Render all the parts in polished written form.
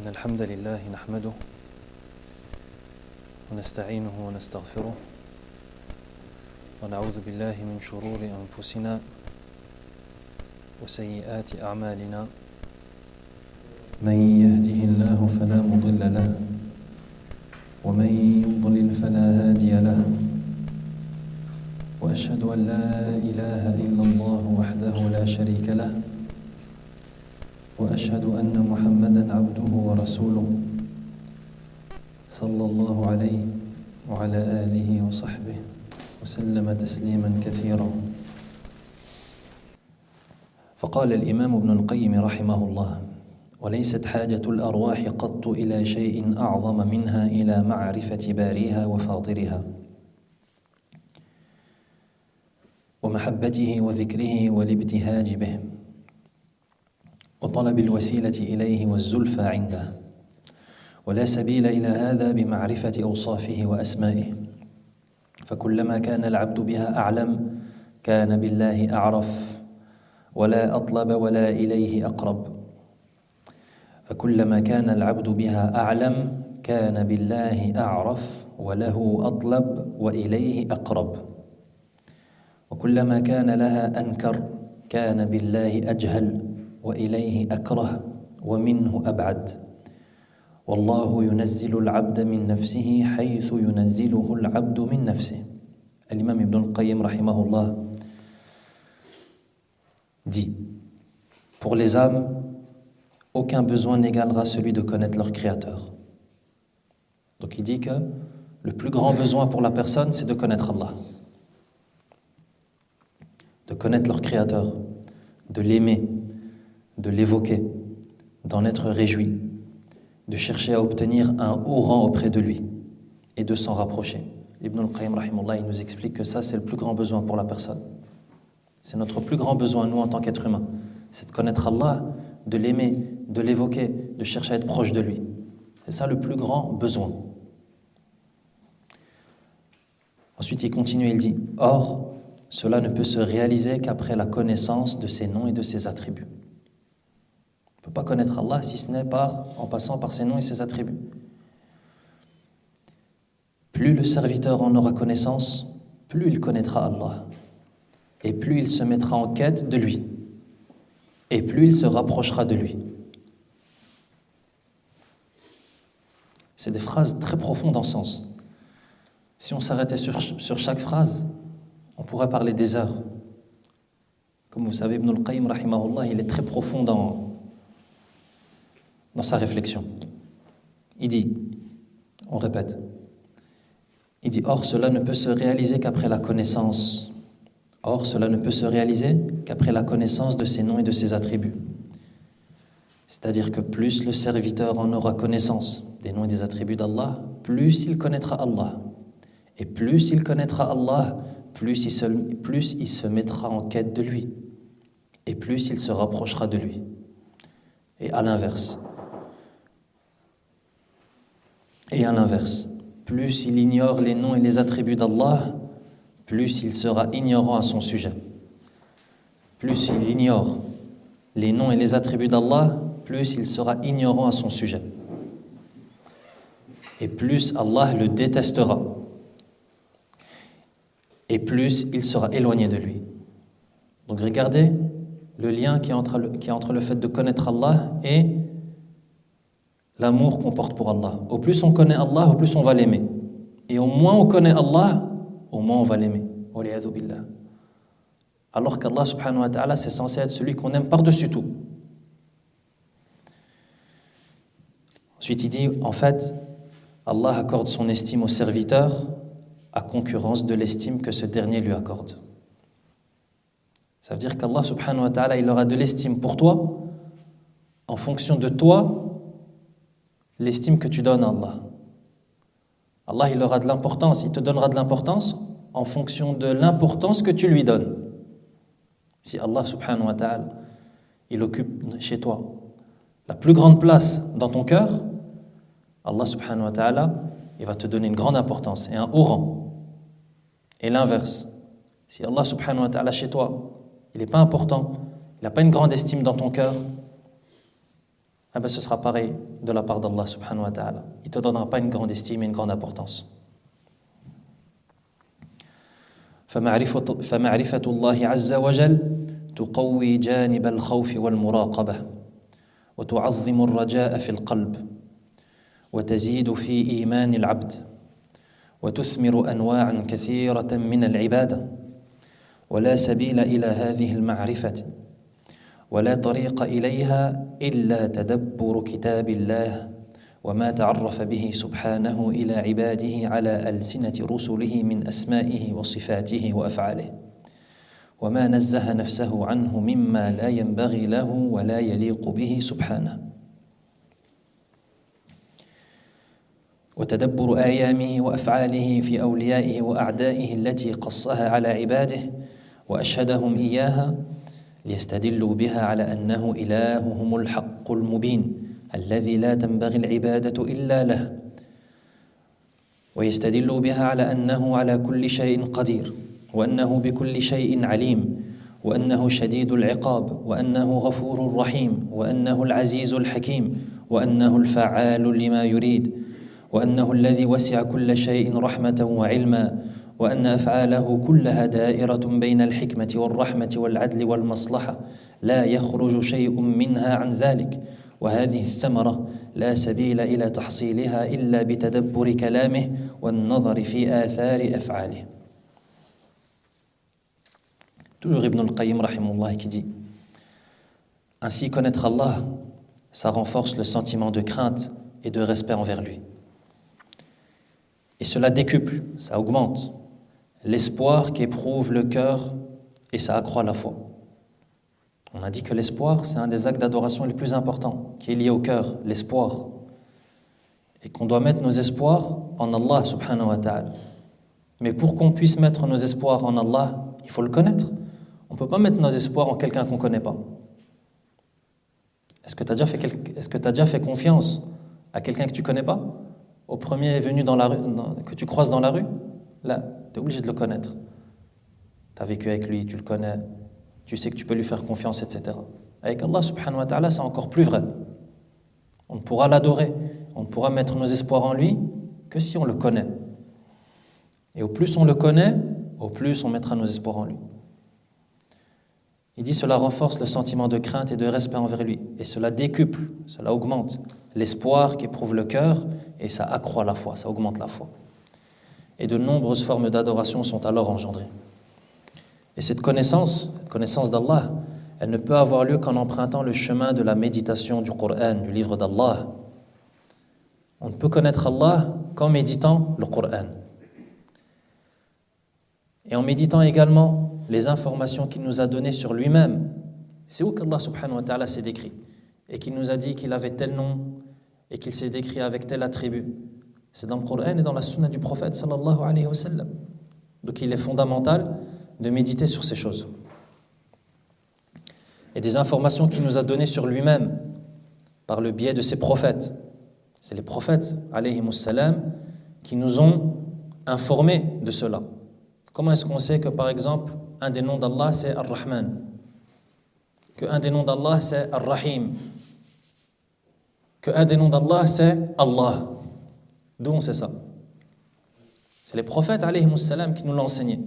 إن الحمد لله نحمده ونستعينه ونستغفره ونعوذ بالله من شرور أنفسنا وسيئات أعمالنا من يهده الله فلا مضل له ومن يضلل فلا هادي له وأشهد أن لا إله إلا الله وحده لا شريك له وأشهد أن محمدًا عبده ورسوله صلى الله عليه وعلى آله وصحبه وسلم تسليمًا كثيرًا. فقال الإمام ابن القيم رحمه الله: وليست حاجة الأرواح قط إلى شيء أعظم منها إلى معرفة باريها وفاطرها ومحبته وذكره والابتهاج به وطلب الوسيلة إليه والزلفى عنده، ولا سبيل إلى هذا بمعرفة أوصافه وأسمائه، فكلما كان العبد بها أعلم كان بالله أعرف ولا أطلب ولا إليه أقرب، فكلما كان العبد بها أعلم كان بالله أعرف وله أطلب وإليه أقرب، وكلما كان لها أنكر كان بالله أجهل وإليه أكره ومنه أبعد، والله ينزل العبد من نفسه حيث ينزله العبد من نفسه. L'imam Ibn al-Qayyim rahimahullah dit: pour les âmes, aucun besoin n'égalera celui de connaître leur créateur. Donc il dit que le plus grand besoin pour la personne, c'est de connaître Allah, de connaître leur créateur, de l'aimer, de l'évoquer, d'en être réjoui, de chercher à obtenir un haut rang auprès de lui et de s'en rapprocher. Ibn al-Qayyim rahimahullah, il nous explique que ça, c'est le plus grand besoin pour la personne. C'est notre plus grand besoin, nous, en tant qu'êtres humains. C'est de connaître Allah, de l'aimer, de l'évoquer, de chercher à être proche de lui. C'est ça le plus grand besoin. Ensuite, il continue, il dit: or, cela ne peut se réaliser qu'après la connaissance de ses noms et de ses attributs. On ne peut pas connaître Allah si ce n'est en passant par ses noms et ses attributs. Plus le serviteur en aura connaissance, plus il connaîtra Allah, et plus il se mettra en quête de lui, et plus il se rapprochera de lui. C'est des phrases très profondes en sens. Si on s'arrêtait sur chaque phrase, on pourrait parler des heures. Comme vous savez, Ibn al-Qayyim rahimahullah, il est très profond dans sa réflexion. Il dit, on répète, il dit: or cela ne peut se réaliser qu'après la connaissance. Or cela ne peut se réaliser qu'après la connaissance de ses noms et de ses attributs. C'est-à-dire que plus le serviteur en aura connaissance des noms et des attributs d'Allah, plus il connaîtra Allah. Et plus il connaîtra Allah, plus il se mettra en quête de lui. Et plus il se rapprochera de lui. Et à l'inverse, plus il ignore les noms et les attributs d'Allah, plus il sera ignorant à son sujet. Plus il ignore les noms et les attributs d'Allah, plus il sera ignorant à son sujet. Et plus Allah le détestera. Et plus il sera éloigné de lui. Donc regardez le lien qui est entre le fait de connaître Allah et l'amour qu'on porte pour Allah. Au plus on connaît Allah, au plus on va l'aimer. Et au moins on connaît Allah, au moins on va l'aimer. Waliyadhu billah. Alors qu'Allah subhanahu wa ta'ala, c'est censé être celui qu'on aime par-dessus tout. Ensuite il dit, en fait, Allah accorde son estime au serviteur à concurrence de l'estime que ce dernier lui accorde. Ça veut dire qu'Allah subhanahu wa ta'ala, il aura de l'estime pour toi en fonction de toi, l'estime que tu donnes à Allah. Allah, il aura de l'importance, il te donnera de l'importance en fonction de l'importance que tu lui donnes. Si Allah subhanahu wa ta'ala, il occupe chez toi la plus grande place dans ton cœur, Allah subhanahu wa ta'ala, il va te donner une grande importance et un haut rang. Et l'inverse, si Allah subhanahu wa ta'ala chez toi, il n'est pas important, il n'a pas une grande estime dans ton cœur, eh ben, ce sera pareil de la part d'Allah subhanahu wa ta'ala. Il ne te donnera pas une grande estime et une grande importance. فمعرفة الله عز وجل تقوي جانب الخوف والمراقبة وتعظم الرجاء في القلب وتزيد في إيمان العبد وتثمر أنواعا كثيرة من العبادة ولا سبيل إلى هذه المعرفة ولا طريق إليها إلا تدبر كتاب الله وما تعرف به سبحانه إلى عباده على ألسنة رسله من أسمائه وصفاته وأفعاله وما نزه نفسه عنه مما لا ينبغي له ولا يليق به سبحانه وتدبر آيامه وأفعاله في أوليائه وأعدائه التي قصها على عباده وأشهدهم إياها ليستدلوا بها على أنه إلههم الحق المبين الذي لا تنبغي العبادة إلا له ويستدلوا بها على أنه على كل شيء قدير وأنه بكل شيء عليم وأنه شديد العقاب وأنه غفور رحيم وأنه العزيز الحكيم وأنه الفعال لما يريد وأنه الذي وسع كل شيء رحمة وعلما وأن أفعاله كلها دائرة بين الحكمة والرحمة والعدل والمصلحة لا يخرج شيء منها عن ذلك وهذه الثمرة لا سبيل إلى تحصيلها إلا بتدبر كلامه والنظر في آثار أفعاله. Toujours Ibn al-Qayyim rahimahullah qui dit: ainsi connaître Allah, ça renforce le sentiment de crainte et de respect envers lui. Et cela décuple, ça augmente l'espoir qu'éprouve le cœur et ça accroît la foi. On a dit que l'espoir, c'est un des actes d'adoration les plus importants, qui est lié au cœur, l'espoir. Et qu'on doit mettre nos espoirs en Allah subhanahu wa ta'ala. Mais pour qu'on puisse mettre nos espoirs en Allah, il faut le connaître. On ne peut pas mettre nos espoirs en quelqu'un qu'on ne connaît pas. Est-ce que tu as déjà fait confiance à quelqu'un que tu ne connais pas? Au premier venu dans la rue, que tu croises dans la rue? Là, tu es obligé de le connaître. Tu as vécu avec lui, tu le connais, tu sais que tu peux lui faire confiance, etc. Avec Allah subhanahu wa ta'ala, c'est encore plus vrai. On ne pourra l'adorer, on ne pourra mettre nos espoirs en lui que si on le connaît. Et au plus on le connaît, au plus on mettra nos espoirs en lui. Il dit cela renforce le sentiment de crainte et de respect envers lui. Et cela décuple, cela augmente l'espoir qu'éprouve le cœur et ça accroît la foi, ça augmente la foi. Et de nombreuses formes d'adoration sont alors engendrées. Et cette connaissance d'Allah, elle ne peut avoir lieu qu'en empruntant le chemin de la méditation du Coran, du livre d'Allah. On ne peut connaître Allah qu'en méditant le Coran. Et en méditant également les informations qu'il nous a données sur lui-même. C'est où qu'Allah subhanahu wa ta'ala s'est décrit et qu'il nous a dit qu'il avait tel nom et qu'il s'est décrit avec tel attribut. C'est dans le Coran et dans la sunna du prophète sallallahu alayhi wa sallam. Donc il est fondamental de méditer sur ces choses. Et des informations qu'il nous a données sur lui-même par le biais de ses prophètes. C'est les prophètes alayhimus salam qui nous ont informés de cela. Comment est-ce qu'on sait que par exemple un des noms d'Allah c'est Ar-Rahman, que un des noms d'Allah c'est Ar-Rahim, que un des noms d'Allah c'est Allah? D'où on sait ça? C'est les prophètes alayhimus salam qui nous l'ont enseigné.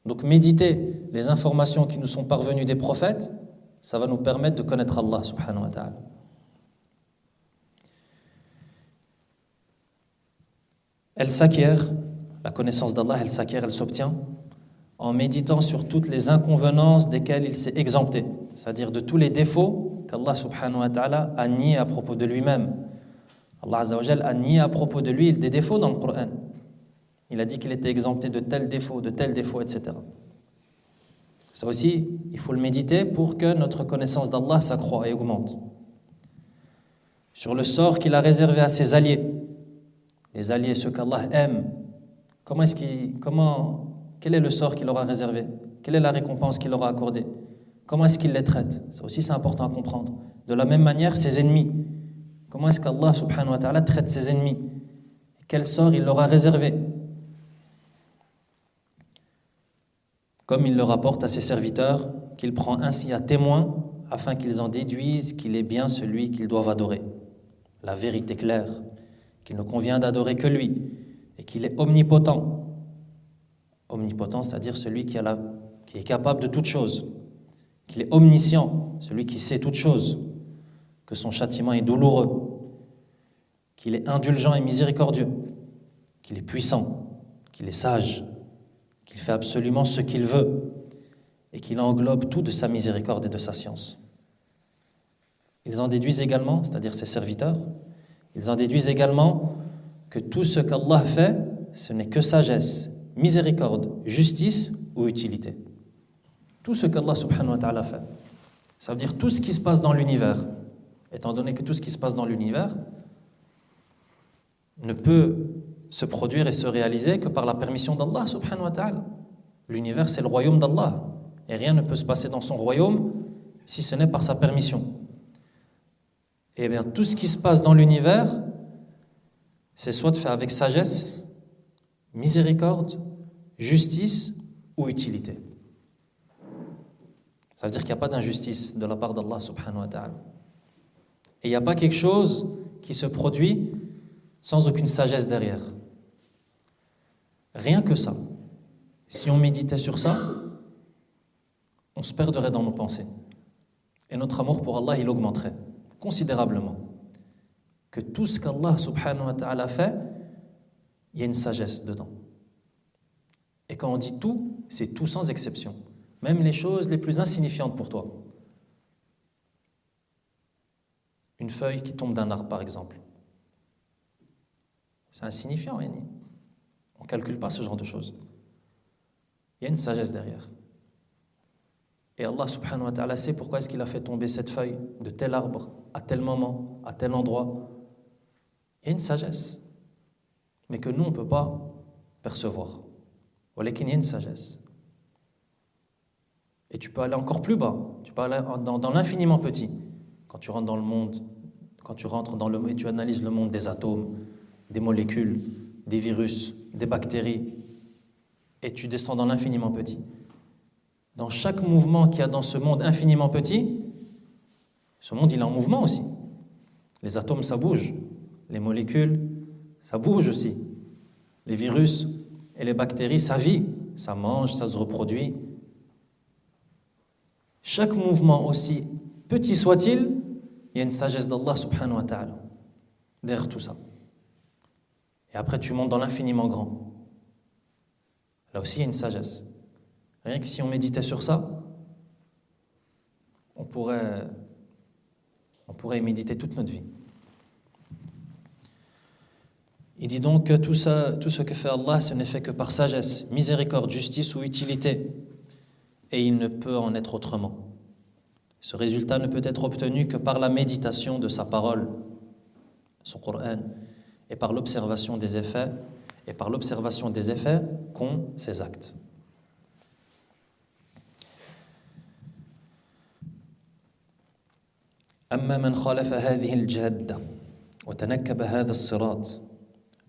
Donc méditer les informations qui nous sont parvenues des prophètes, ça va nous permettre de connaître Allah subhanahu wa ta'ala. Elle s'acquiert, la connaissance d'Allah, elle s'acquiert, elle s'obtient en méditant sur toutes les inconvenances desquelles il s'est exempté, c'est-à-dire de tous les défauts qu'Allah subhanahu wa ta'ala a niés à propos de lui-même. Allah azza wa jal a nié à propos de lui des défauts dans le Coran. Il a dit qu'il était exempté de tels défauts, etc. Ça aussi, il faut le méditer pour que notre connaissance d'Allah s'accroît et augmente. Sur le sort qu'il a réservé à ses alliés, les alliés, ceux qu'Allah aime, quel est le sort qu'il leur a réservé? Quelle est la récompense qu'il leur a accordée? Comment est-ce qu'il les traite? Ça aussi, c'est important à comprendre. De la même manière, ses ennemis. Comment est-ce qu'Allah subhanahu wa ta'ala traite ses ennemis? Quel sort il leur a réservé? Comme il le rapporte à ses serviteurs, qu'il prend ainsi à témoin afin qu'ils en déduisent qu'il est bien celui qu'ils doivent adorer. La vérité claire, qu'il ne convient d'adorer que lui, et qu'il est omnipotent. Omnipotent, c'est-à-dire celui qui est capable de toutes choses, qu'il est omniscient, celui qui sait toutes choses, que son châtiment est douloureux, qu'il est indulgent et miséricordieux, qu'il est puissant, qu'il est sage, qu'il fait absolument ce qu'il veut et qu'il englobe tout de sa miséricorde et de sa science. Ils en déduisent également, c'est-à-dire ses serviteurs, ils en déduisent également que tout ce qu'Allah fait, ce n'est que sagesse, miséricorde, justice ou utilité. Tout ce qu'Allah subhanahu wa ta'ala fait. Ça veut dire tout ce qui se passe dans l'univers, étant donné que tout ce qui se passe dans l'univers ne peut se produire et se réaliser que par la permission d'Allah subhanahu wa ta'ala. L'univers, c'est le royaume d'Allah. Et rien ne peut se passer dans son royaume si ce n'est par sa permission. Et bien, tout ce qui se passe dans l'univers, c'est soit fait avec sagesse, miséricorde, justice ou utilité. Ça veut dire qu'il n'y a pas d'injustice de la part d'Allah subhanahu wa ta'ala. Et il n'y a pas quelque chose qui se produit sans aucune sagesse derrière. Rien que ça. Si on méditait sur ça, on se perdrait dans nos pensées. Et notre amour pour Allah, il augmenterait considérablement. Que tout ce qu'Allah subhanahu wa ta'ala fait, il y a une sagesse dedans. Et quand on dit tout, c'est tout sans exception. Même les choses les plus insignifiantes pour toi. Une feuille qui tombe d'un arbre, par exemple. C'est insignifiant, Yanni. On ne calcule pas ce genre de choses. Il y a une sagesse derrière. Et Allah subhanahu wa ta'ala sait pourquoi est-ce qu'il a fait tomber cette feuille de tel arbre, à tel moment, à tel endroit. Il y a une sagesse, mais que nous, on ne peut pas percevoir. Il y a une sagesse. Et tu peux aller encore plus bas, tu peux aller dans l'infiniment petit. Quand tu rentres dans le monde, et tu analyses le monde des atomes, des molécules, des virus, des bactéries, et tu descends dans l'infiniment petit. Dans chaque mouvement qu'il y a dans ce monde infiniment petit, ce monde il est en mouvement aussi. Les atomes ça bouge, les molécules ça bouge aussi. Les virus et les bactéries ça vit, ça mange, ça se reproduit. Chaque mouvement, aussi petit soit-il, il y a une sagesse d'Allah subhanahu wa ta'ala derrière tout ça. Et après tu montes dans l'infiniment grand. Là aussi il y a une sagesse. Rien que si on méditait sur ça, on pourrait y méditer toute notre vie. Il dit donc que tout ce que fait Allah, ce n'est fait que par sagesse, miséricorde, justice ou utilité. Et il ne peut en être autrement. Ce résultat ne peut être obtenu que par la méditation de sa parole, son Coran, et par l'observation des effets, qu'ont ses actes. أما من خالف هذه الجادة وتنكب هذا الصراط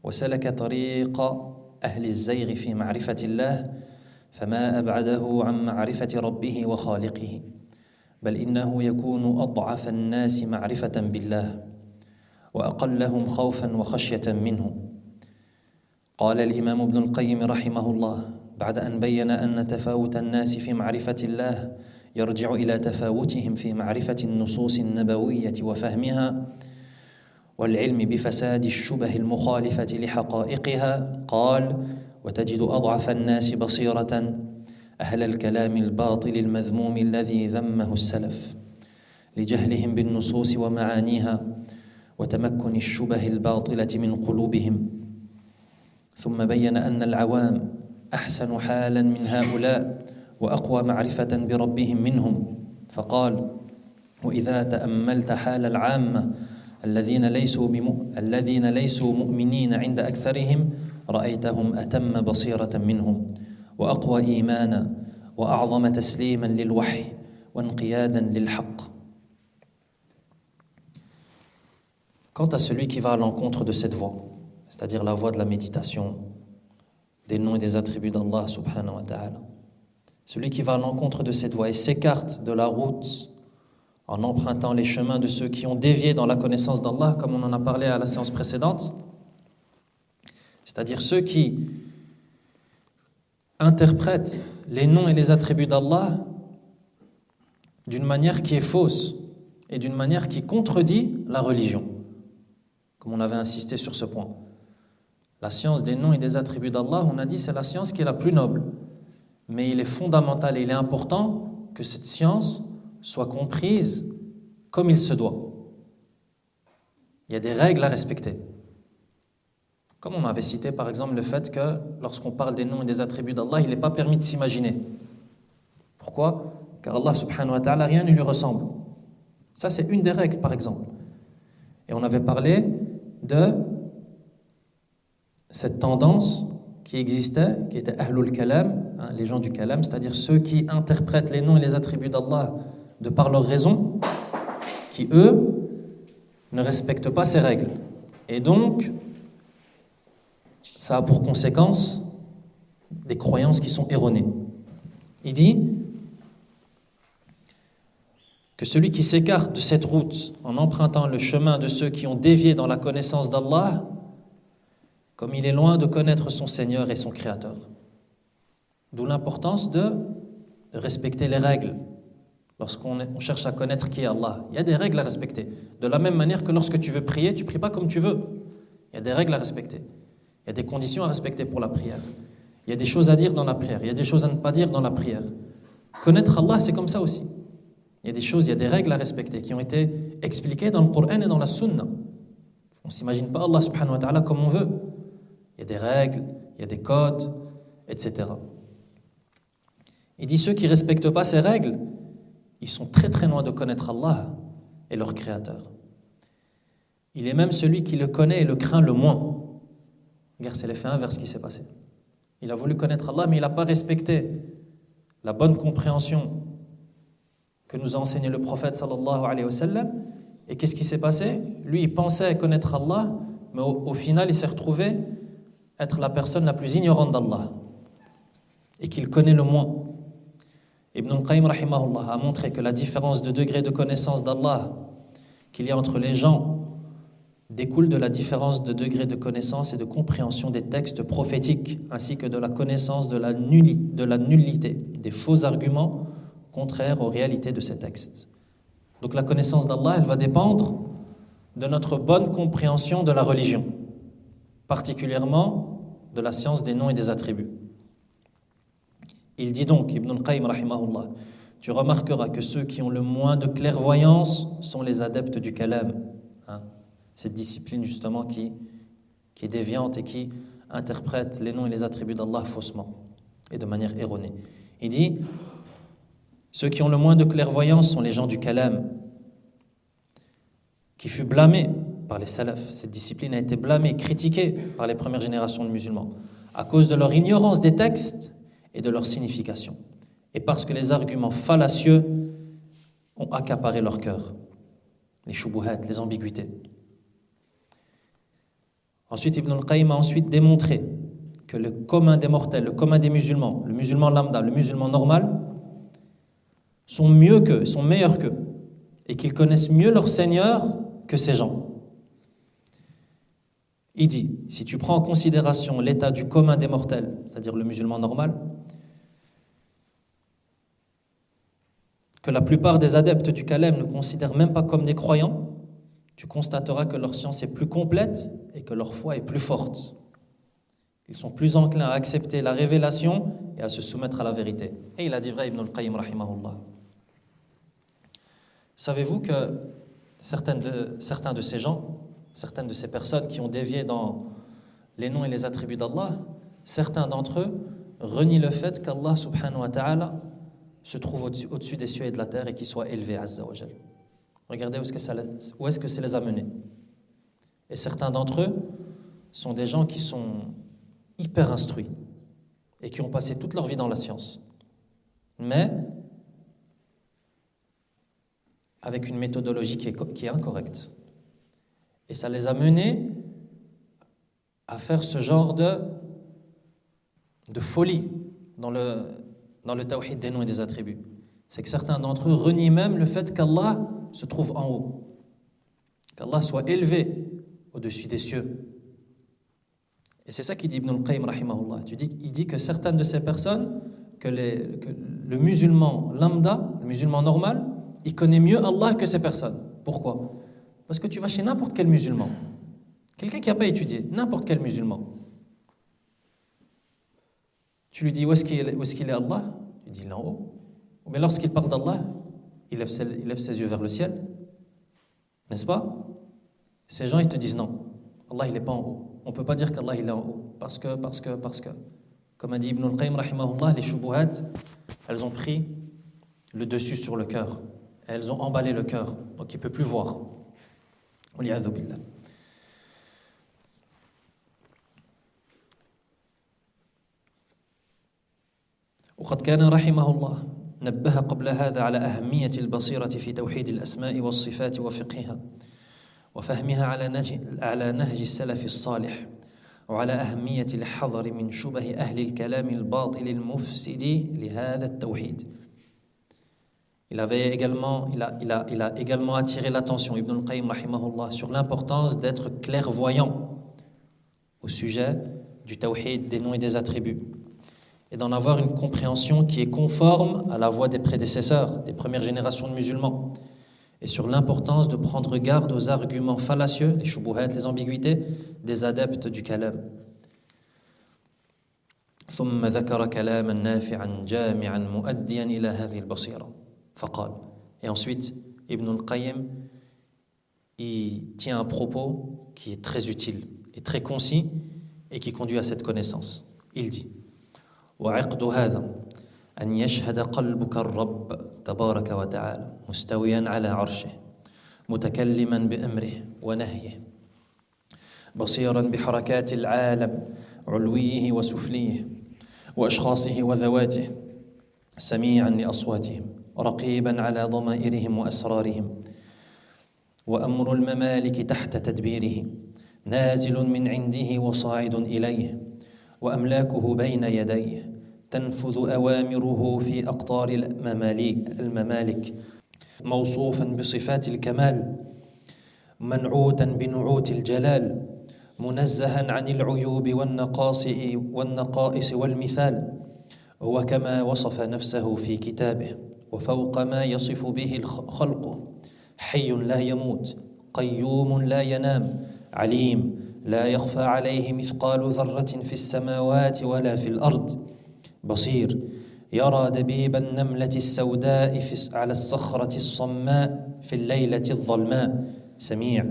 وسلك طريق أهل الزيغ في معرفة الله فما أبعده عن معرفة ربه وخالقه بل إنه يكون أضعف الناس معرفة بالله وأقلهم خوفا وخشية منه. قال الإمام ابن القيم رحمه الله بعد أن بين أن تفاوت الناس في معرفة الله يرجع إلى تفاوتهم في معرفة النصوص النبوية وفهمها والعلم بفساد الشبه المخالفة لحقائقها. قال وتجد أضعف الناس بصيرة أهل الكلام الباطل المذموم الذي ذمه السلف لجهلهم بالنصوص ومعانيها وتمكن الشبه الباطلة من قلوبهم. ثم بين أن العوام أحسن حالا من هؤلاء وأقوى معرفة بربهم منهم فقال وإذا تأملت حال العامة الذين ليسوا مؤمنين عند أكثرهم رأيتهم أتم بصيرة منهم وأقوى إيمانا وأعظم تسليما للوحي وانقيادا للحق. Quant à celui qui va à l'encontre de cette voie, c'est-à-dire la voie de la méditation, des noms et des attributs d'Allah subhanahu wa ta'ala, celui qui va à l'encontre de cette voie et s'écarte de la route en empruntant les chemins de ceux qui ont dévié dans la connaissance d'Allah, comme on en a parlé à la séance précédente, c'est-à-dire ceux qui interprètent les noms et les attributs d'Allah d'une manière qui est fausse et d'une manière qui contredit la religion, comme on avait insisté sur ce point. La science des noms et des attributs d'Allah, on a dit, c'est la science qui est la plus noble, mais il est fondamental et il est important que cette science soit comprise comme il se doit. Il y a des règles à respecter. Comme on avait cité par exemple le fait que lorsqu'on parle des noms et des attributs d'Allah, il n'est pas permis de s'imaginer. Pourquoi ? Car Allah subhanahu wa ta'ala, rien ne lui ressemble. Ça, c'est une des règles par exemple. Et on avait parlé de cette tendance qui existait, qui était Ahlul Kalam, les gens du Kalam, c'est-à-dire ceux qui interprètent les noms et les attributs d'Allah de par leur raison, qui eux ne respectent pas ces règles. Et donc, ça a pour conséquence des croyances qui sont erronées. Il dit que celui qui s'écarte de cette route en empruntant le chemin de ceux qui ont dévié dans la connaissance d'Allah, comme il est loin de connaître son Seigneur et son Créateur. D'où l'importance de respecter les règles lorsqu'on cherche à connaître qui est Allah. Il y a des règles à respecter. De la même manière que lorsque tu veux prier, tu ne pries pas comme tu veux. Il y a des règles à respecter. Il y a des conditions à respecter pour la prière. Il y a des choses à dire dans la prière. Il y a des choses à ne pas dire dans la prière. Connaître Allah, c'est comme ça aussi. Il y a des choses, il y a des règles à respecter qui ont été expliquées dans le Coran et dans la Sunna. On ne s'imagine pas Allah subhanahu wa ta'ala comme on veut. Il y a des règles, il y a des codes, etc. Il dit ceux qui ne respectent pas ces règles, ils sont très très loin de connaître Allah et leur Créateur. Il est même celui qui le connaît et le craint le moins. Regarde, c'est l'effet inverse qui s'est passé. Il a voulu connaître Allah, mais il n'a pas respecté la bonne compréhension que nous a enseigné le prophète sallallahu alayhi wa sallam. Et qu'est-ce qui s'est passé ? Lui, il pensait connaître Allah, mais au final, il s'est retrouvé être la personne la plus ignorante d'Allah et qu'il connaît le moins. Ibn al-Qayyim rahimahullah a montré que la différence de degré de connaissance d'Allah qu'il y a entre les gens découle de la différence de degré de connaissance et de compréhension des textes prophétiques, ainsi que de la connaissance de la nullité des faux arguments contraires aux réalités de ces textes. Donc la connaissance d'Allah, elle va dépendre de notre bonne compréhension de la religion, particulièrement de la science des noms et des attributs. Il dit donc, Ibn al-Qayyim rahimahullah, tu remarqueras que ceux qui ont le moins de clairvoyance sont les adeptes du kalam, cette discipline justement qui est déviante et qui interprète les noms et les attributs d'Allah faussement et de manière erronée. Il dit, ceux qui ont le moins de clairvoyance sont les gens du kalam, qui fut blâmé par les salafs. Cette discipline a été blâmée, critiquée par les premières générations de musulmans à cause de leur ignorance des textes et de leur signification, et parce que les arguments fallacieux ont accaparé leur cœur, les shubuhat, les ambiguïtés. Ensuite, Ibn al-Qayyim a ensuite démontré que le commun des mortels, le commun des musulmans, le musulman lambda, le musulman normal, sont mieux qu'eux, sont meilleurs qu'eux, et qu'ils connaissent mieux leur Seigneur que ces gens. Il dit, si tu prends en considération l'état du commun des mortels, c'est-à-dire le musulman normal, que la plupart des adeptes du Kalam ne considèrent même pas comme des croyants, tu constateras que leur science est plus complète et que leur foi est plus forte. Ils sont plus enclins à accepter la révélation et à se soumettre à la vérité. Et il a dit vrai, Ibn al-Qayyim rahimahullah. Savez-vous que certains de ces gens, certaines de ces personnes qui ont dévié dans les noms et les attributs d'Allah, certains d'entre eux renient le fait qu'Allah subhanahu wa ta'ala se trouve au-dessus des cieux et de la terre et qu'il soit élevé, azza wa jal. Regardez où est-ce que ça les a menés. Et certains d'entre eux sont des gens qui sont hyper instruits et qui ont passé toute leur vie dans la science, mais avec une méthodologie qui est incorrecte. Et ça les a menés à faire ce genre de folie dans le tawhid des noms et des attributs. c'est que certains d'entre eux renient même le fait qu'Allah se trouve en haut, qu'Allah soit élevé au-dessus des cieux. Et c'est ça qu'il dit Ibn al-Qayyim rahimahullah. Il dit que certaines de ces personnes, que le musulman lambda, le musulman normal, il connaît mieux Allah que ces personnes. Pourquoi? Parce que tu vas chez n'importe quel musulman, quelqu'un qui n'a pas étudié, n'importe quel musulman. Tu lui dis où est-ce qu'il est Allah? Il dit il est en haut. Mais lorsqu'il parle d'Allah, il lève ses yeux vers le ciel. N'est-ce pas? Ces gens, ils te disent non, Allah il n'est pas en haut. On ne peut pas dire qu'Allah il est en haut. Parce que. Comme a dit Ibn al-Qayyim rahimahullah, les shubuhat, elles ont pris le dessus sur le cœur. Elles ont emballé le cœur. Donc il ne peut plus voir. Waliyadhu billah. وقد كان رحمه الله نبه قبل هذا على أهمية البصيرة في توحيد الأسماء والصفات وفقهها وفهمها على نهج السلف الصالح وعلى أهمية الحذر من شبه أهل الكلام الباطل المفسد لهذا التوحيد. Il a également attiré l'attention, Ibn al-Qayyim rahimahullah, sur l'importance d'être clairvoyant au sujet du tawhid, des noms et des attributs, et d'en avoir une compréhension qui est conforme à la voie des prédécesseurs, des premières générations de musulmans, et sur l'importance de prendre garde aux arguments fallacieux, les shubuhat, les ambiguïtés, des adeptes du kalam. ثم ذكر كلاما نافعا جامعا مؤديا إلى هذه البصيرة فقال. Et ensuite, Ibn al-Qayyim, il tient un propos qui est très utile et très concis et qui conduit à cette connaissance. Il dit وعقد هذا أن يشهد قلبك الرب تبارك وتعالى مستويا على عرشه متكلما بأمره ونهيه بصيرا بحركات العالم علويه وسفليه وأشخاصه وذواته سميعا لأصواتهم رقيبا على ضمائرهم وأسرارهم وأمر الممالك تحت تدبيره نازل من عنده وصاعد إليه وأملاكه بين يديه تنفذ أوامره في أقطار الممالك موصوفا بصفات الكمال منعوتا بنعوت الجلال منزها عن العيوب والنقائص والمثال هو كما وصف نفسه في كتابه وفوق ما يصف به خلقه حي لا يموت قيوم لا ينام عليم لا يخفى عليه مثقال ذرة في السماوات ولا في الأرض بصير يرى دبيب النملة السوداء على الصخرة الصماء في الليلة الظلماء سميع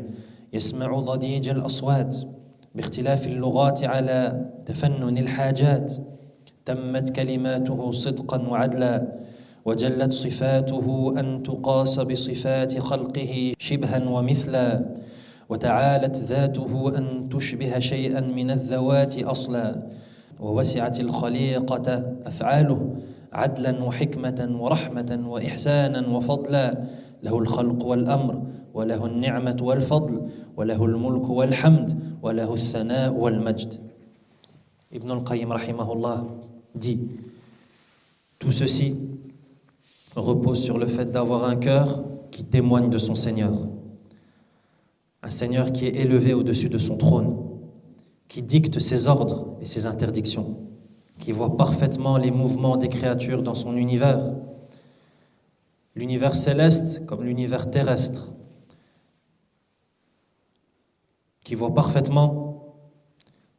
يسمع ضجيج الأصوات باختلاف اللغات على تفنن الحاجات تمت كلماته صدقا وعدلا وجلت صفاته أن تقاس بصفات خلقه شبها ومثلا وتعالت ذاته أن تشبه شيئا من الذوات أصلا ووسعت الخليقة أفعاله عدلا وحكمة ورحمة وإحسانا وفضلا له الخلق والأمر وله النعمة والفضل وله الملك والحمد وله الثناء والمجد. Ibn al-Qayyim rahimahullah dit: tout ceci repose sur le fait d'avoir un cœur qui témoigne de son Seigneur, un Seigneur qui est élevé au-dessus de son trône, qui dicte ses ordres et ses interdictions, qui voit parfaitement les mouvements des créatures dans son univers, l'univers céleste comme l'univers terrestre, qui voit parfaitement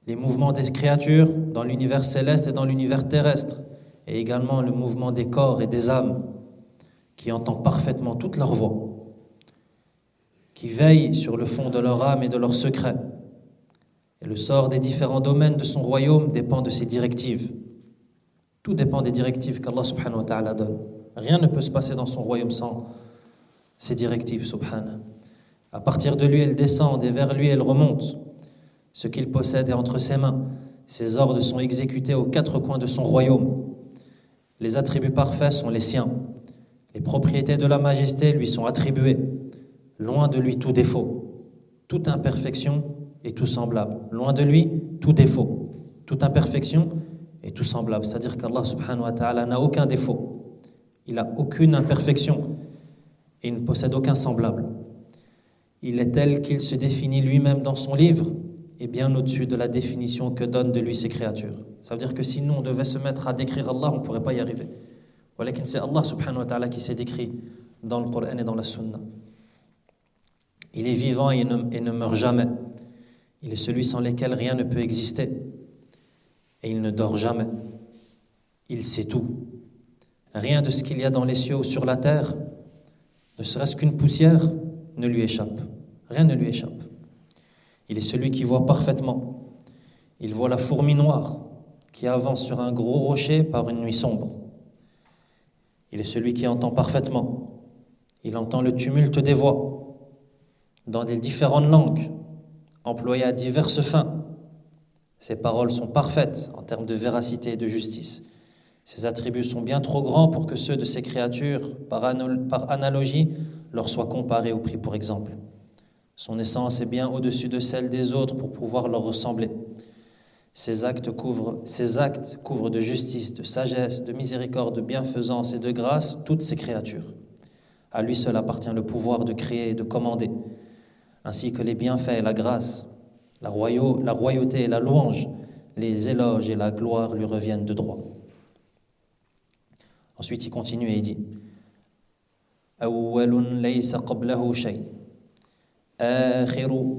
les mouvements des créatures dans l'univers céleste et dans l'univers terrestre, et également le mouvement des corps et des âmes, qui entend parfaitement toute leur voix, qui veille sur le fond de leur âme et de leurs secrets. Et le sort des différents domaines de son royaume dépend de ses directives. Tout dépend des directives qu'Allah subhanahu wa ta'ala donne. Rien ne peut se passer dans son royaume sans ses directives, subhanahu. À partir de lui, elles descendent et vers lui, elles remontent. Ce qu'il possède est entre ses mains. Ses ordres sont exécutés aux quatre coins de son royaume. Les attributs parfaits sont les siens. Les propriétés de la majesté lui sont attribuées. Loin de lui tout défaut, toute imperfection et tout semblable. Loin de lui tout défaut, toute imperfection et tout semblable. C'est-à-dire qu'Allah subhanahu wa ta'ala n'a aucun défaut. Il n'a aucune imperfection et il ne possède aucun semblable. Il est tel qu'il se définit lui-même dans son livre et bien au-dessus de la définition que donnent de lui ses créatures. Ça veut dire que si nous on devait se mettre à décrire Allah, on ne pourrait pas y arriver. Walakin c'est Allah subhanahu wa ta'ala qui s'est décrit dans le Coran et dans la Sunna. Il est vivant et ne meurt jamais. Il est celui sans lequel rien ne peut exister. Et il ne dort jamais. Il sait tout. Rien de ce qu'il y a dans les cieux ou sur la terre, ne serait-ce qu'une poussière, ne lui échappe. Rien ne lui échappe. Il est celui qui voit parfaitement. Il voit la fourmi noire qui avance sur un gros rocher par une nuit sombre. Il est celui qui entend parfaitement. Il entend le tumulte des voix dans des différentes langues, employées à diverses fins. Ses paroles sont parfaites en termes de véracité et de justice. Ses attributs sont bien trop grands pour que ceux de ces créatures, par analogie, leur soient comparés ou pris pour exemple. Son essence est bien au-dessus de celle des autres pour pouvoir leur ressembler. Ses actes couvrent de justice, de sagesse, de miséricorde, de bienfaisance et de grâce toutes ces créatures. À lui seul appartient le pouvoir de créer et de commander, ainsi que les bienfaits et la grâce, la royauté et la louange, les éloges et la gloire lui reviennent de droit. Ensuite, il continue et il dit أول ليس قبله شيء آخر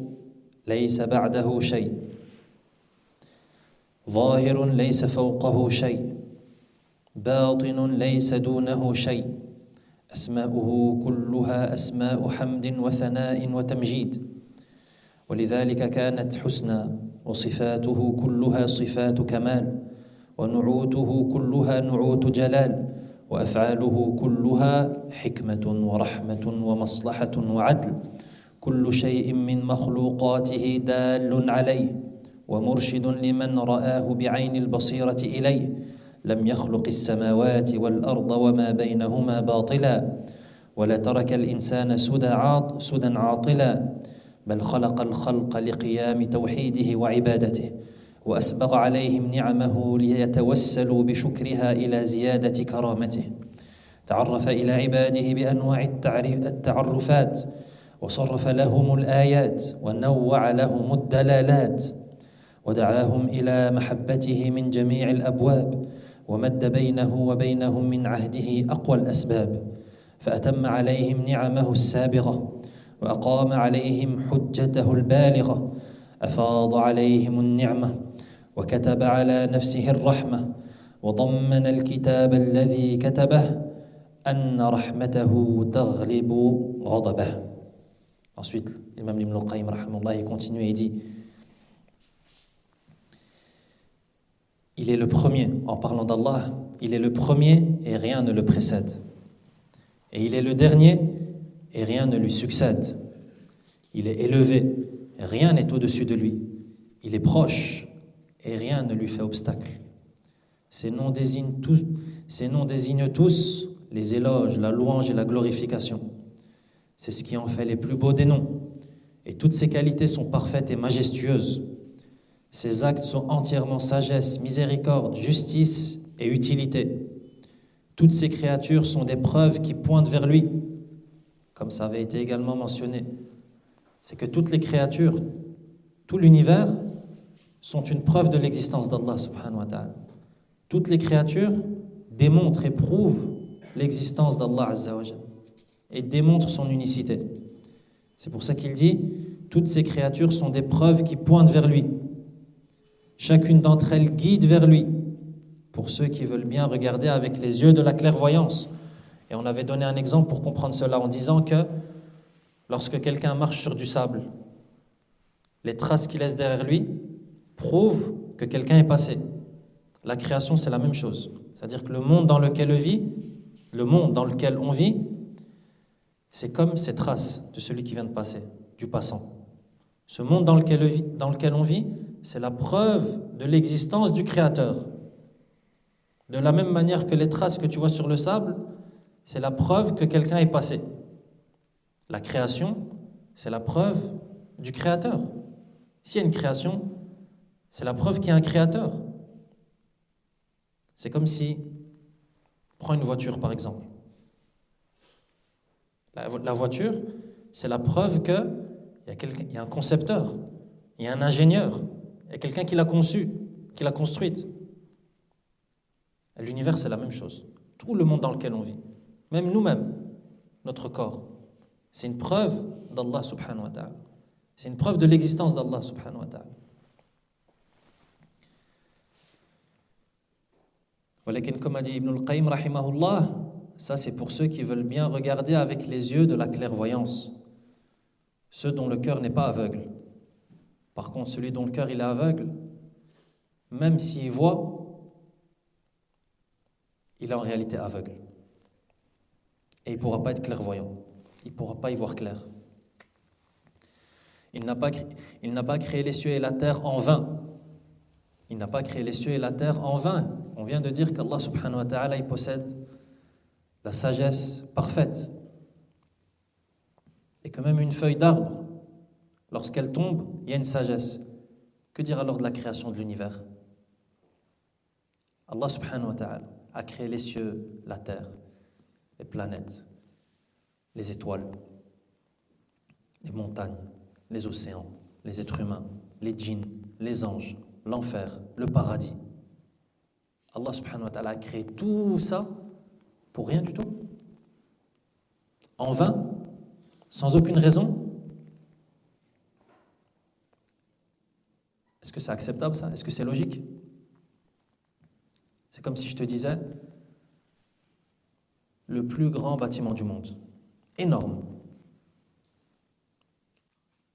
ليس بعده شيء ظاهر ليس فوقه شيء باطن ليس دونه شيء أسماؤه كلها أسماء حمد وثناء وتمجيد ولذلك كانت حسنى وصفاته كلها صفات كمال ونعوته كلها نعوت جلال وأفعاله كلها حكمة ورحمة ومصلحة وعدل كل شيء من مخلوقاته دال عليه ومرشد لمن رآه بعين البصيرة إليه لم يخلق السماوات والأرض وما بينهما باطلا ولا ترك الإنسان سدى عاطلا بل خلق الخلق لقيام توحيده وعبادته وأسبغ عليهم نعمه ليتوسلوا بشكرها إلى زيادة كرامته تعرف إلى عباده بأنواع التعرفات وصرف لهم الآيات ونوع لهم الدلالات ودعاهم إلى محبته من جميع الأبواب ومد بينه وبينهم من عهده أقوى الأسباب فأتم عليهم نعمه السابغة وأقام عليهم حجته البالغة أفاض عليهم النعمة وكتب على نفسه الرحمة وضمن الكتاب الذي كتبه أن رحمته تغلب غضبه. Ensuite, l'imam Ibn al-Qayyim rahimahullah, il continue et il dit il est le premier, en parlant d'Allah, il est le premier et rien ne le précède. Et il est le dernier et rien ne lui succède. Il est élevé et rien n'est au-dessus de lui. Il est proche et rien ne lui fait obstacle. Ces noms désignent tous les éloges, la louange et la glorification. C'est ce qui en fait les plus beaux des noms. Et toutes ces qualités sont parfaites et majestueuses. Ces actes sont entièrement sagesse, miséricorde, justice et utilité. Toutes ces créatures sont des preuves qui pointent vers lui, comme ça avait été également mentionné. C'est que toutes les créatures, tout l'univers, sont une preuve de l'existence d'Allah subhanahu wa ta'ala. Toutes les créatures démontrent et prouvent l'existence d'Allah azza wa jalla et démontrent son unicité. C'est pour ça qu'il dit toutes ces créatures sont des preuves qui pointent vers lui. Chacune d'entre elles guide vers lui, pour ceux qui veulent bien regarder avec les yeux de la clairvoyance. Et on avait donné un exemple pour comprendre cela en disant que lorsque quelqu'un marche sur du sable, les traces qu'il laisse derrière lui prouvent que quelqu'un est passé. La création, c'est la même chose. C'est-à-dire que le monde dans lequel on vit, c'est comme ces traces de celui qui vient de passer, du passant. Ce monde dans lequel on vit, c'est la preuve de l'existence du Créateur. De la même manière que les traces que tu vois sur le sable, c'est la preuve que quelqu'un est passé. La création, c'est la preuve du Créateur. S'il y a une création, c'est la preuve qu'il y a un Créateur. C'est comme si, prends une voiture par exemple. La voiture, c'est la preuve qu'il y a un concepteur, il y a un ingénieur, il y a quelqu'un qui l'a conçue, qui l'a construite. L'univers, c'est la même chose. Tout le monde dans lequel on vit, même nous-mêmes, notre corps, c'est une preuve d'Allah subhanahu wa ta'ala. C'est une preuve de l'existence d'Allah subhanahu wa ta'ala. Walakin, comme a dit Ibn al-Qayyim rahimahullah, ça c'est pour ceux qui veulent bien regarder avec les yeux de la clairvoyance, ceux dont le cœur n'est pas aveugle. Par contre, celui dont le cœur il est aveugle, même s'il voit, il est en réalité aveugle. Et il ne pourra pas être clairvoyant. Il ne pourra pas y voir clair. Il n'a pas créé les cieux et la terre en vain. Il n'a pas créé les cieux et la terre en vain. On vient de dire qu'Allah subhanahu wa ta'ala, il possède la sagesse parfaite. Et que même une feuille d'arbre, lorsqu'elle tombe, il y a une sagesse. Que dire alors de la création de l'univers? Allah subhanahu wa ta'ala a créé les cieux, la terre, les planètes, les étoiles, les montagnes, les océans, les êtres humains, les djinns, les anges, l'enfer, le paradis. Allah subhanahu wa ta'ala a créé tout ça pour rien du tout. En vain, sans aucune raison. Est-ce que c'est acceptable ça? Est-ce que c'est logique? C'est comme si je te disais le plus grand bâtiment du monde, énorme,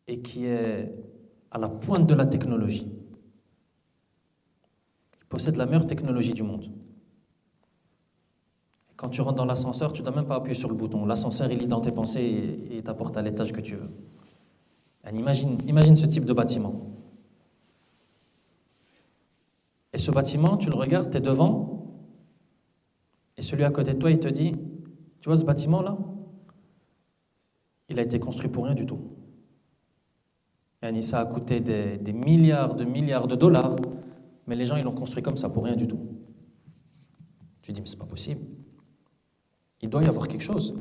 et qui est à la pointe de la technologie. Il possède la meilleure technologie du monde. Et quand tu rentres dans l'ascenseur, tu ne dois même pas appuyer sur le bouton. L'ascenseur, il lit dans tes pensées et t'apporte à l'étage que tu veux. Imagine ce type de bâtiment. Et ce bâtiment, tu le regardes, tu es devant, et celui à côté de toi, il te dit, tu vois ce bâtiment-là? Il a été construit pour rien du tout. Et ça a coûté des milliards de dollars, mais les gens, ils l'ont construit comme ça, pour rien du tout. Tu dis, mais c'est pas possible. Il doit y avoir quelque chose.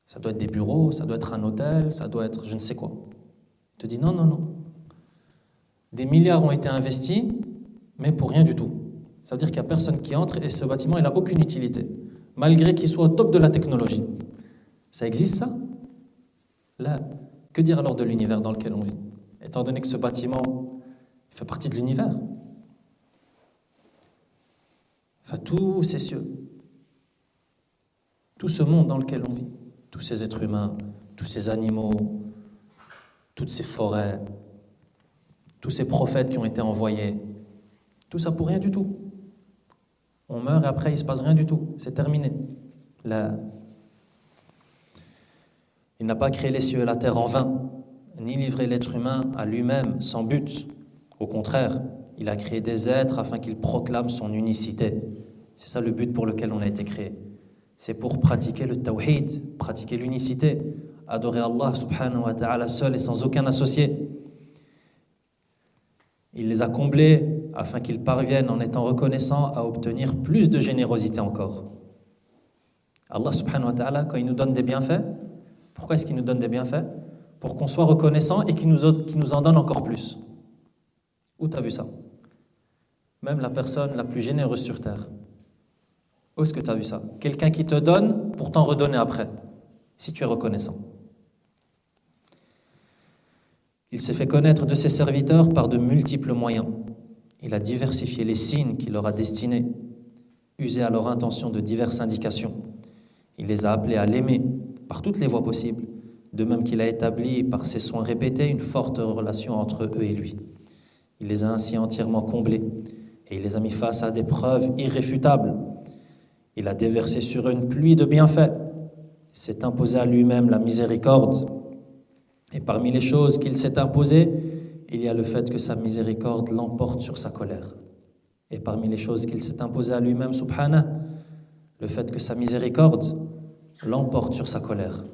Ça doit être des bureaux, ça doit être un hôtel, ça doit être je ne sais quoi. Il te dit, non, non, non. Des milliards ont été investis, mais pour rien du tout. Ça veut dire qu'il n'y a personne qui entre et ce bâtiment, il n'a aucune utilité, malgré qu'il soit au top de la technologie. Ça existe ça? Là, que dire alors de l'univers dans lequel on vit? Étant donné que ce bâtiment fait partie de l'univers. Enfin, tous ces cieux, tout ce monde dans lequel on vit, tous ces êtres humains, tous ces animaux, toutes ces forêts, tous ces prophètes qui ont été envoyés, tout ça pour rien du tout. On meurt et après il ne se passe rien du tout. C'est terminé. Là, il n'a pas créé les cieux et la terre en vain, ni livré l'être humain à lui-même sans but. Au contraire, il a créé des êtres afin qu'ils proclament son unicité. C'est ça le but pour lequel on a été créé. C'est pour pratiquer le tawhid, pratiquer l'unicité, adorer Allah subhanahu wa ta'ala seul et sans aucun associé. Il les a comblés afin qu'ils parviennent, en étant reconnaissants, à obtenir plus de générosité encore. Allah subhanahu wa ta'ala, quand il nous donne des bienfaits, pourquoi est-ce qu'il nous donne des bienfaits? Pour qu'on soit reconnaissant et qu'il nous en donne encore plus. Où tu as vu ça? Même la personne la plus généreuse sur terre. Où est-ce que tu as vu ça? Quelqu'un qui te donne pour t'en redonner après, si tu es reconnaissant. Il s'est fait connaître de ses serviteurs par de multiples moyens. Il a diversifié les signes qu'il leur a destinés, usé à leur intention de diverses indications. Il les a appelés à l'aimer par toutes les voies possibles, de même qu'il a établi par ses soins répétés une forte relation entre eux et lui. Il les a ainsi entièrement comblés et il les a mis face à des preuves irréfutables. Il a déversé sur eux une pluie de bienfaits, s'est imposé à lui-même la miséricorde. Et parmi les choses qu'il s'est imposées, il y a le fait que sa miséricorde l'emporte sur sa colère. Et parmi les choses qu'il s'est imposées à lui-même, subhanah, le fait que sa miséricorde l'emporte sur sa colère.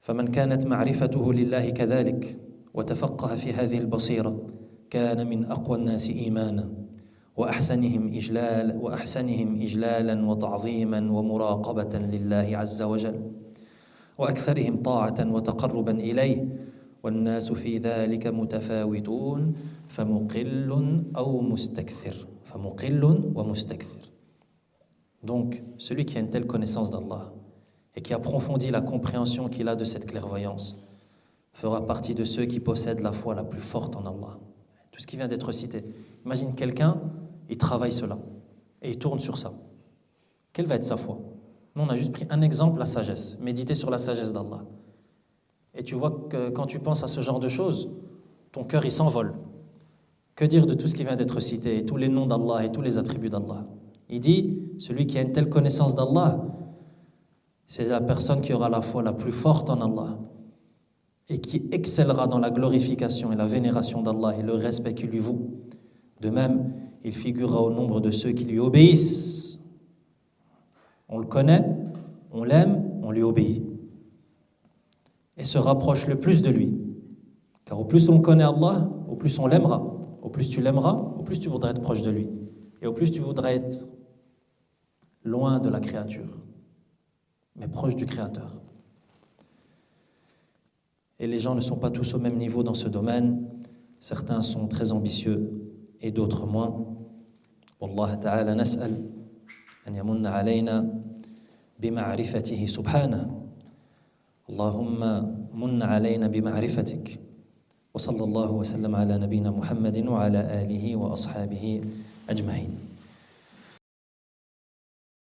فمن كانت معرفته لله كذلك وتفقه في هذه البصيرة كان من أقوى الناس إيمانا وأحسنهم إجلالا وتعظيما ومراقبة لله عز وجل وأكثرهم طاعة وتقربا إليه والناس في ذلك متفاوتون فمقل أو مستكثر فمقل ومستكثر. Donc, celui qui a une telle connaissance d'Allah et qui approfondit la compréhension qu'il a de cette clairvoyance fera partie de ceux qui possèdent la foi la plus forte en Allah. Tout ce qui vient d'être cité. Imagine quelqu'un, il travaille cela et il tourne sur ça. Quelle va être sa foi? Nous, on a juste pris un exemple, la sagesse. Méditer sur la sagesse d'Allah. Et tu vois que quand tu penses à ce genre de choses, ton cœur, il s'envole. Que dire de tout ce qui vient d'être cité, et tous les noms d'Allah et tous les attributs d'Allah? Il dit, celui qui a une telle connaissance d'Allah, c'est la personne qui aura la foi la plus forte en Allah et qui excellera dans la glorification et la vénération d'Allah et le respect qu'il lui voue. De même, il figurera au nombre de ceux qui lui obéissent. On le connaît, on l'aime, on lui obéit. Et se rapproche le plus de lui. Car au plus on connaît Allah, au plus on l'aimera. Au plus tu l'aimeras, au plus tu voudras être proche de lui. Et au plus tu voudras être loin de la créature, mais proche du Créateur. Et les gens ne sont pas tous au même niveau dans ce domaine. Certains sont très ambitieux et d'autres moins. Wallah ta'ala nas'al an yamunna alayna bima'rifatihi subhanahu. Allahumma munna alayna bima'rifatik. Wa sallallahu wa sallam ala nabina Muhammadin wa ala alihi wa ashabihi ajma'in.